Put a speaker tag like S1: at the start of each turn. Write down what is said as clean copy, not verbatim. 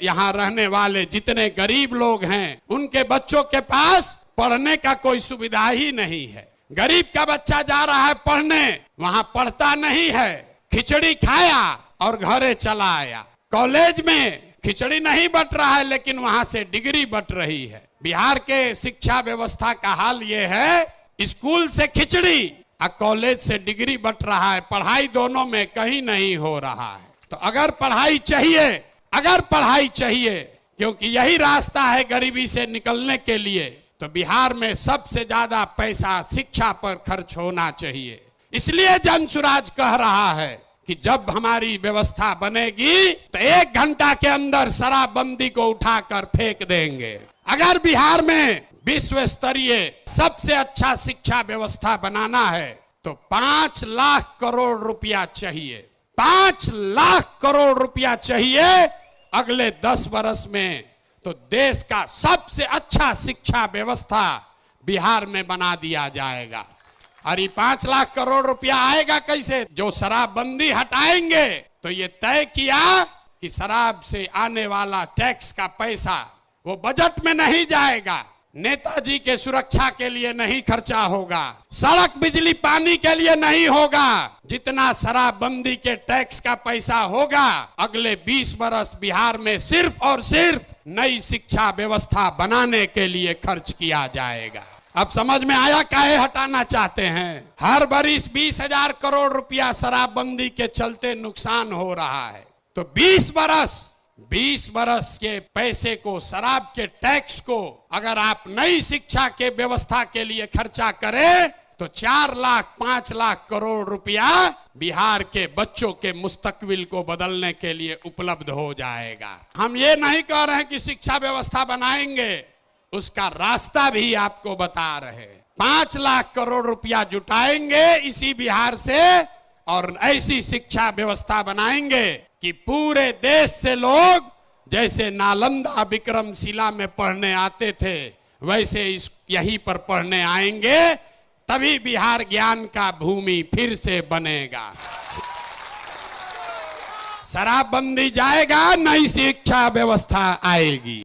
S1: यहाँ रहने वाले जितने गरीब लोग हैं उनके बच्चों के पास पढ़ने का कोई सुविधा ही नहीं है। गरीब का बच्चा जा रहा है पढ़ने, वहाँ पढ़ता नहीं है, खिचड़ी खाया और घरे चला आया। कॉलेज में खिचड़ी नहीं बट रहा है लेकिन वहाँ से डिग्री बट रही है। बिहार के शिक्षा व्यवस्था का हाल ये है, स्कूल से खिचड़ी और कॉलेज से डिग्री बट रहा है, पढ़ाई दोनों में कहीं नहीं हो रहा है। तो अगर पढ़ाई चाहिए क्योंकि यही रास्ता है गरीबी से निकलने के लिए, तो बिहार में सबसे ज्यादा पैसा शिक्षा पर खर्च होना चाहिए। इसलिए जनसुराज कह रहा है कि जब हमारी व्यवस्था बनेगी तो 1 घंटा के अंदर शराबबंदी को उठाकर फेंक देंगे। अगर बिहार में विश्व स्तरीय सबसे अच्छा शिक्षा व्यवस्था बनाना है तो 5 लाख करोड़ रुपया चाहिए। 5 लाख करोड़ रुपया चाहिए अगले 10 वर्ष में, तो देश का सबसे अच्छा शिक्षा व्यवस्था बिहार में बना दिया जाएगा। और ये 5 लाख करोड़ रुपया आएगा कैसे? जो शराबबंदी हटाएंगे तो ये तय किया कि शराब से आने वाला टैक्स का पैसा वो बजट में नहीं जाएगा, नेताजी के सुरक्षा के लिए नहीं खर्चा होगा, सड़क बिजली पानी के लिए नहीं होगा। जितना शराबबंदी के टैक्स का पैसा होगा अगले 20 वर्ष बिहार में सिर्फ और सिर्फ नई शिक्षा व्यवस्था बनाने के लिए खर्च किया जाएगा। अब समझ में आया काहे हटाना चाहते हैं? हर बरिस 20,000 करोड़ रुपया शराबबंदी के चलते नुकसान हो रहा है, तो 20 बरस के पैसे को, शराब के टैक्स को अगर आप नई शिक्षा के व्यवस्था के लिए खर्चा करें तो 4 लाख 5 लाख करोड़ रुपया बिहार के बच्चों के मुस्तकबिल को बदलने के लिए उपलब्ध हो जाएगा। हम ये नहीं कह रहे हैं कि शिक्षा व्यवस्था बनाएंगे, उसका रास्ता भी आपको बता रहे। 5 लाख करोड़ रुपया जुटाएंगे इसी बिहार से और ऐसी शिक्षा व्यवस्था बनाएंगे कि पूरे देश से लोग जैसे नालंदा विक्रमशिला में पढ़ने आते थे वैसे यहीं पर पढ़ने आएंगे, तभी बिहार ज्ञान का भूमि फिर से बनेगा। शराबबंदी जाएगा, नई शिक्षा व्यवस्था आएगी।